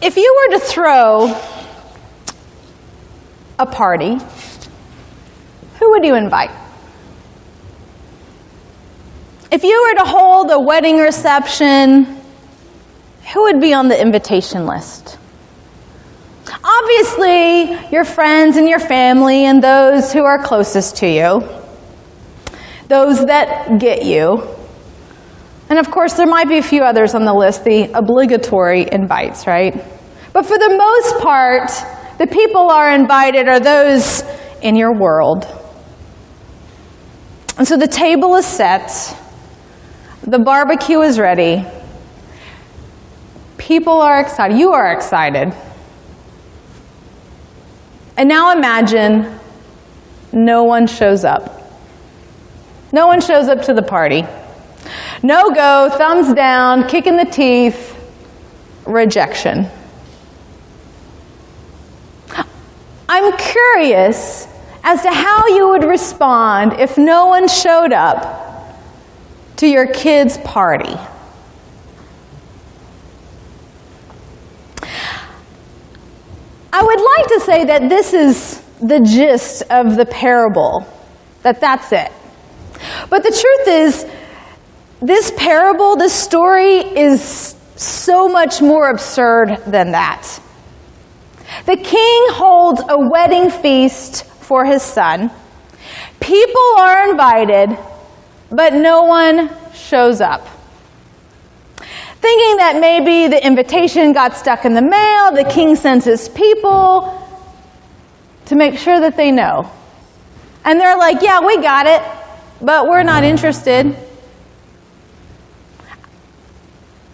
If you were to throw a party, who would you invite? If you were to hold a wedding reception, who would be on the invitation list? Obviously, your friends and your family and those who are closest to you, those that get you. And of course, there might be a few others on the list, the obligatory invites, right? But for the most part, the people are invited are those in your world. And so the table is set, the barbecue is ready, people are excited, you are excited. And now imagine no one shows up. No one shows up to the party. No go, thumbs down, kick in the teeth, rejection. I'm curious as to how you would respond if no one showed up to your kid's party. I would like to say that this is the gist of the parable, that's it. But the truth is, this parable, this story is so much more absurd than that. The king holds a wedding feast for his son. People are invited, but no one shows up. Thinking that maybe the invitation got stuck in the mail, the king sends his people to make sure that they know. And they're like, yeah, we got it, but we're not interested.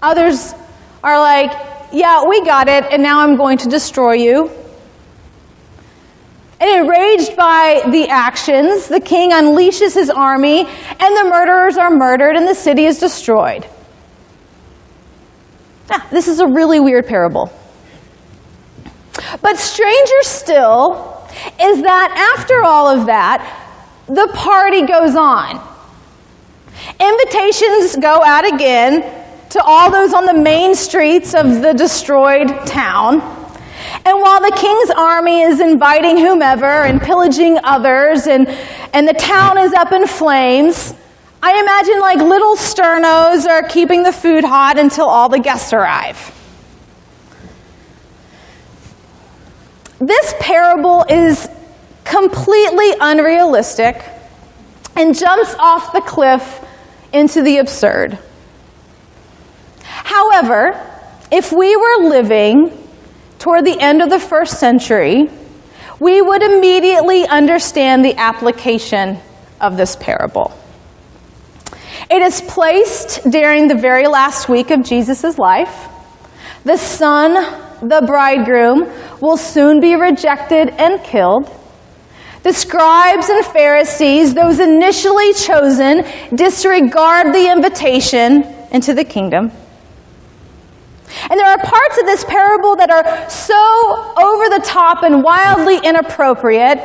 Others are like, yeah, we got it, and now I'm going to destroy you. And enraged by the actions, the king unleashes his army, and the murderers are murdered, and the city is destroyed. This is a really weird parable. But stranger still is that after all of that, the party goes on. Invitations go out again to all those on the main streets of the destroyed town. And while the king's army is inviting whomever and pillaging others, and the town is up in flames, I imagine like little sternos are keeping the food hot until all the guests arrive. This parable is completely unrealistic and jumps off the cliff into the absurd. However, if we were living toward the end of the first century, we would immediately understand the application of this parable. It is placed during the very last week of Jesus' life. The son, the bridegroom, will soon be rejected and killed. The scribes and Pharisees, those initially chosen, disregard the invitation into the kingdom. And there are parts of this parable that are so over the top and wildly inappropriate,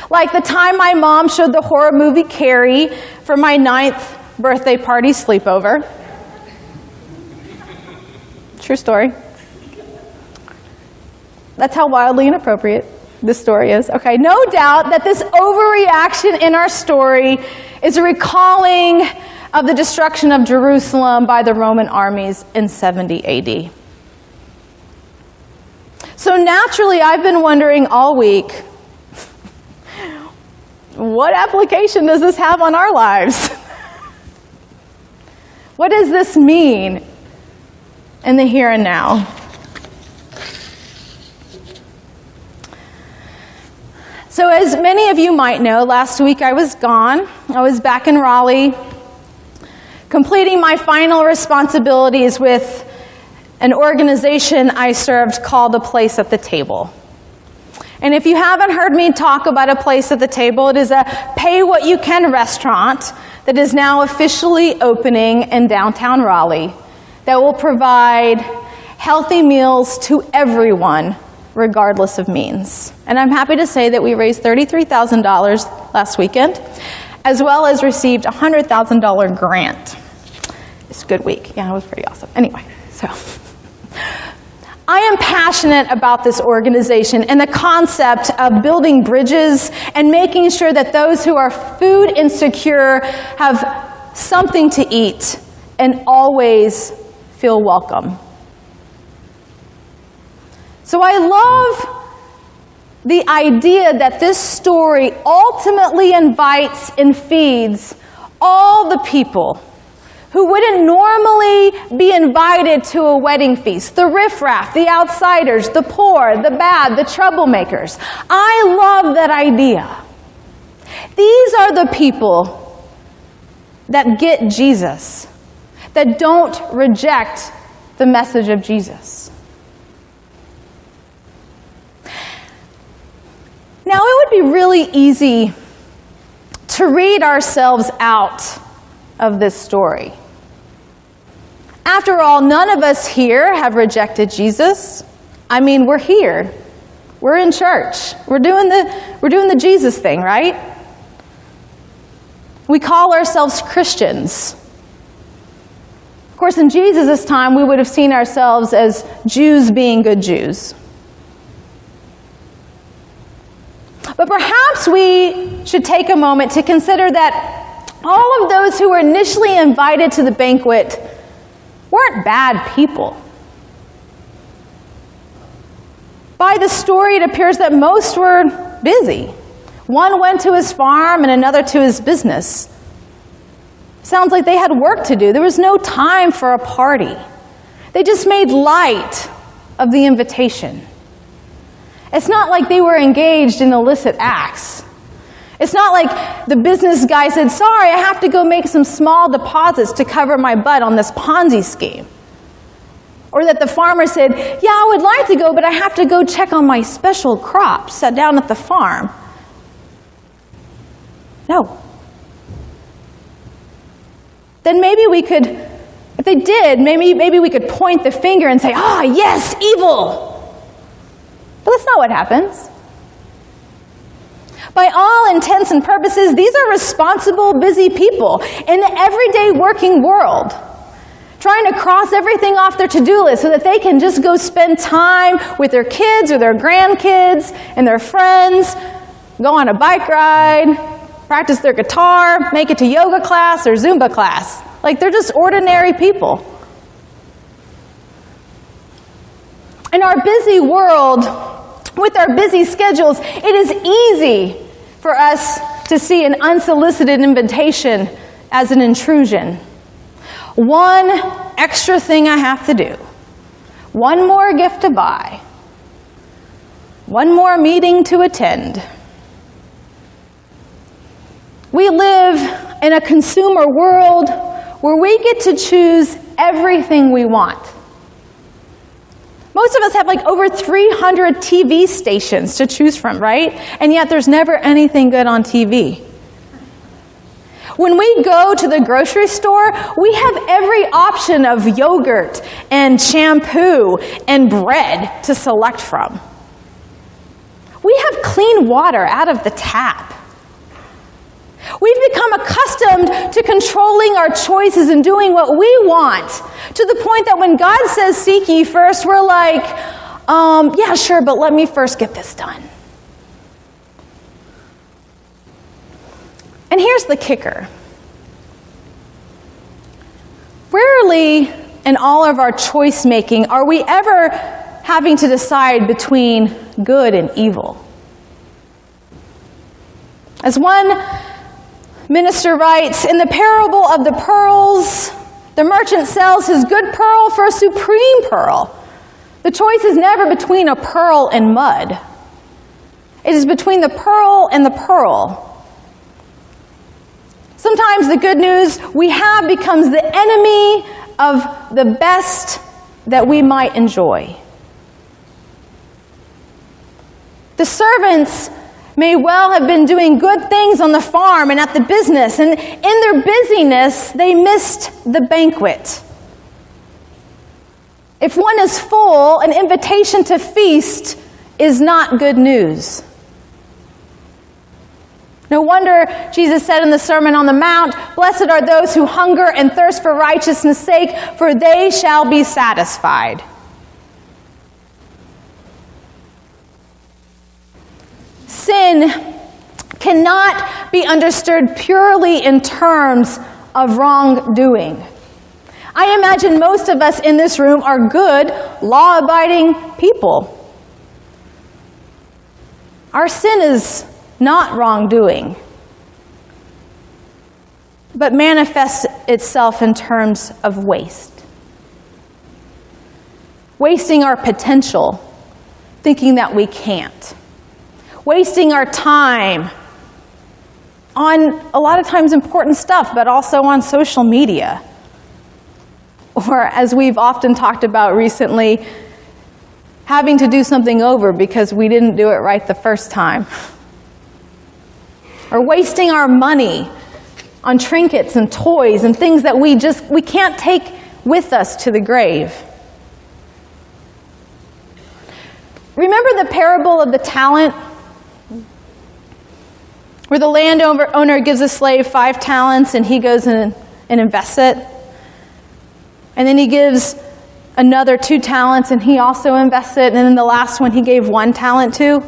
like the time my mom showed the horror movie Carrie for my 9th birthday party sleepover. True story. That's how wildly inappropriate this story is. Okay, no doubt that this overreaction in our story is a recalling of the destruction of Jerusalem by the Roman armies in 70 AD. So naturally, I've been wondering all week, what application does this have on our lives? What does this mean in the here and now? So as many of you might know, last week I was gone. I was back in Raleigh, completing my final responsibilities with an organization I served called A Place at the Table. And if you haven't heard me talk about A Place at the Table, it is a pay-what-you-can restaurant that is now officially opening in downtown Raleigh that will provide healthy meals to everyone, regardless of means. And I'm happy to say that we raised $33,000 last weekend, as well as received a $100,000 grant. It's a good week. Yeah, it was pretty awesome. Anyway, so I am passionate about this organization and the concept of building bridges and making sure that those who are food insecure have something to eat and always feel welcome. So I love the idea that this story ultimately invites and feeds all the people who wouldn't normally be invited to a wedding feast. The riffraff, the outsiders, the poor, the bad, the troublemakers. I love that idea. These are the people that get Jesus, that don't reject the message of Jesus. Now, it would be really easy to read ourselves out of this story. After all, none of us here have rejected Jesus. I mean, we're here. We're in church. We're doing the Jesus thing, right? We call ourselves Christians. Of course, in Jesus' time, we would have seen ourselves as Jews being good Jews. But perhaps we should take a moment to consider that all of those who were initially invited to the banquet weren't bad people. By the story, it appears that most were busy. One went to his farm and another to his business. Sounds like they had work to do. There was no time for a party. They just made light of the invitation. It's not like they were engaged in illicit acts. It's not like the business guy said, sorry, I have to go make some small deposits to cover my butt on this Ponzi scheme. Or that the farmer said, yeah, I would like to go, but I have to go check on my special crops down at the farm. No. Then maybe we could, if they did, maybe we could point the finger and say, yes, evil. But that's not what happens. By all intents and purposes, these are responsible, busy people in the everyday working world, trying to cross everything off their to-do list so that they can just go spend time with their kids or their grandkids and their friends, go on a bike ride, practice their guitar, make it to yoga class or Zumba class. Like, they're just ordinary people. In our busy world, with our busy schedules, it is easy for us to see an unsolicited invitation as an intrusion. One extra thing I have to do. One more gift to buy. One more meeting to attend. We live in a consumer world where we get to choose everything we want. Most of us have like over 300 TV stations to choose from, right? And yet there's never anything good on TV. When we go to the grocery store, we have every option of yogurt and shampoo and bread to select from. We have clean water out of the tap. We've become accustomed to controlling our choices and doing what we want, to the point that when God says, seek ye first, we're like, yeah, sure, but let me first get this done. And here's the kicker. Rarely in all of our choice making are we ever having to decide between good and evil. As one minister writes, in the parable of the pearls, the merchant sells his good pearl for a supreme pearl. The choice is never between a pearl and mud. It is between the pearl and the pearl. Sometimes the good news we have becomes the enemy of the best that we might enjoy. The servants may well have been doing good things on the farm and at the business, and in their busyness, they missed the banquet. If one is full, an invitation to feast is not good news. No wonder Jesus said in the Sermon on the Mount, "Blessed are those who hunger and thirst for righteousness' sake, for they shall be satisfied." sin cannot be understood purely in terms of wrongdoing. I imagine most of us in this room are good, law-abiding people. Our sin is not wrongdoing, but manifests itself in terms of waste. Wasting our potential, thinking that we can't. Wasting our time on a lot of times important stuff, but also on social media. Or, as we've often talked about recently, having to do something over because we didn't do it right the first time. Or wasting our money on trinkets and toys and things that we can't take with us to the grave. Remember the parable of the talent? Where the landowner gives a slave 5 talents and he goes and invests it. And then he gives another 2 talents and he also invests it. And then the last one he gave 1 talent to.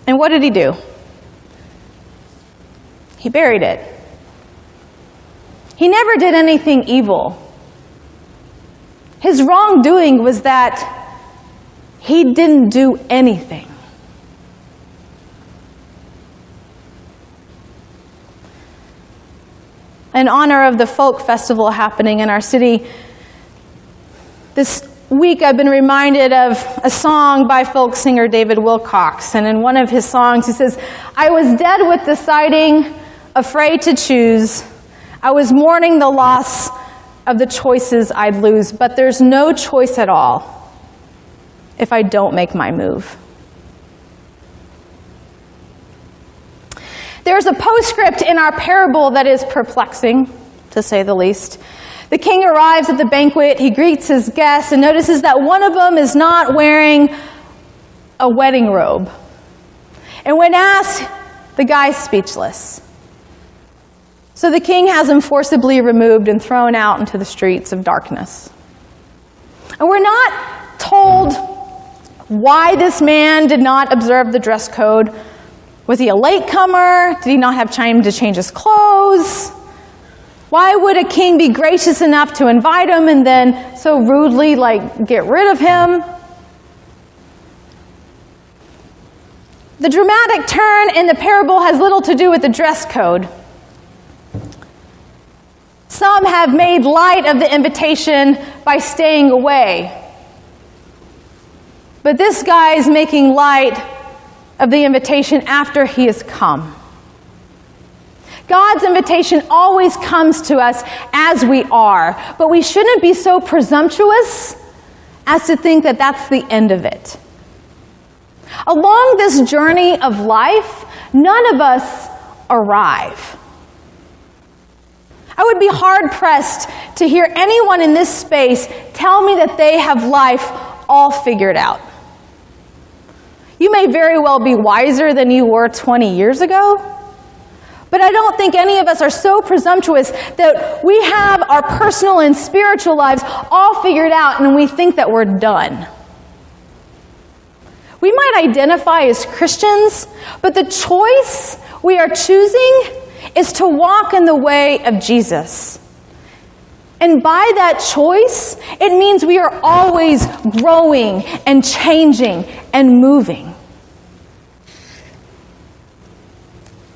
And what did he do? He buried it. He never did anything evil. His wrongdoing was that he didn't do anything. In honor of the folk festival happening in our city, this week I've been reminded of a song by folk singer David Wilcox. And in one of his songs he says, "I was dead with deciding, afraid to choose. I was mourning the loss of the choices I'd lose, but there's no choice at all if I don't make my move." There's a postscript in our parable that is perplexing, to say the least. The king arrives at the banquet, he greets his guests, and notices that one of them is not wearing a wedding robe. And when asked, the guy's speechless. So the king has him forcibly removed and thrown out into the streets of darkness. And we're not told why this man did not observe the dress code. Was he a latecomer? Did he not have time to change his clothes? Why would a king be gracious enough to invite him and then so rudely, get rid of him? The dramatic turn in the parable has little to do with the dress code. Some have made light of the invitation by staying away. But this guy is making light of the invitation after he has come. God's invitation always comes to us as we are, but we shouldn't be so presumptuous as to think that that's the end of it. Along this journey of life, none of us arrive. I would be hard-pressed to hear anyone in this space tell me that they have life all figured out. You may very well be wiser than you were 20 years ago, but I don't think any of us are so presumptuous that we have our personal and spiritual lives all figured out and we think that we're done. We might identify as Christians, but the choice we are choosing is to walk in the way of Jesus. And by that choice, it means we are always growing and changing and moving.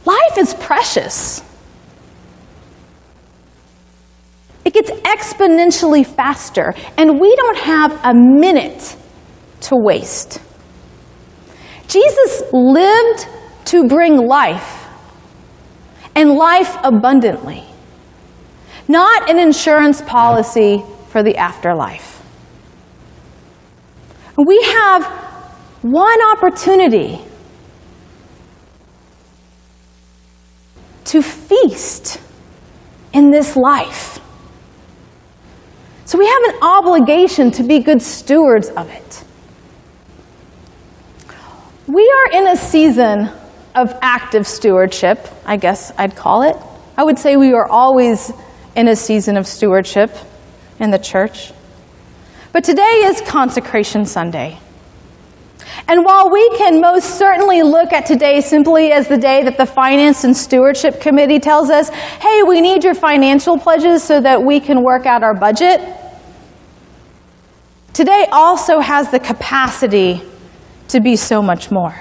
Life is precious. It gets exponentially faster, and we don't have a minute to waste. Jesus lived to bring life, and life abundantly. Not an insurance policy for the afterlife. We have one opportunity to feast in this life. So we have an obligation to be good stewards of it. We are in a season of active stewardship, I guess I'd call it. I would say we are always in a season of stewardship in the church. But today is Consecration Sunday. And while we can most certainly look at today simply as the day that the Finance and Stewardship Committee tells us, hey, we need your financial pledges so that we can work out our budget, today also has the capacity to be so much more.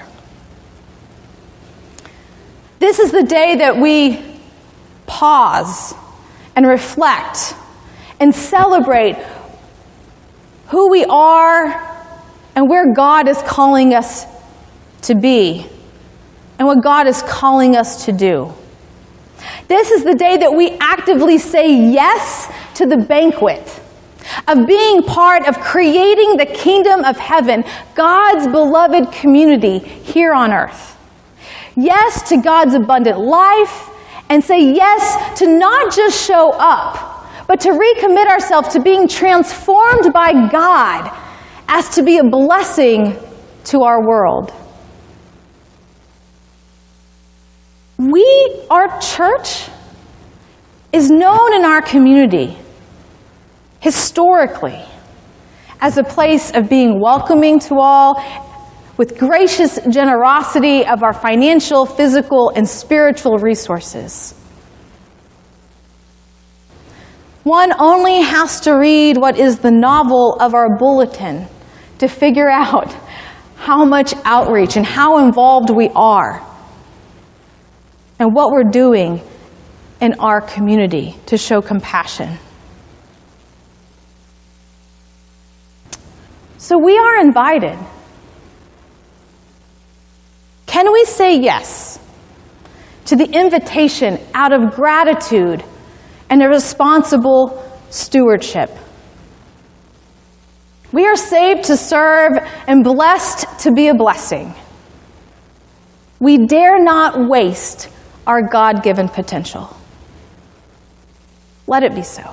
This is the day that we pause and reflect and celebrate who we are and where God is calling us to be, and what God is calling us to do. This is the day that we actively say yes to the banquet of being part of creating the kingdom of heaven, God's beloved community here on earth. Yes to God's abundant life, and say yes to not just show up, but to recommit ourselves to being transformed by God as to be a blessing to our world. Our church, is known in our community historically as a place of being welcoming to all, with gracious generosity of our financial, physical, and spiritual resources. One only has to read what is the novel of our bulletin to figure out how much outreach and how involved we are and what we're doing in our community to show compassion. So we are invited. Can we say yes to the invitation out of gratitude and a responsible stewardship? We are saved to serve and blessed to be a blessing. We dare not waste our God-given potential. Let it be so.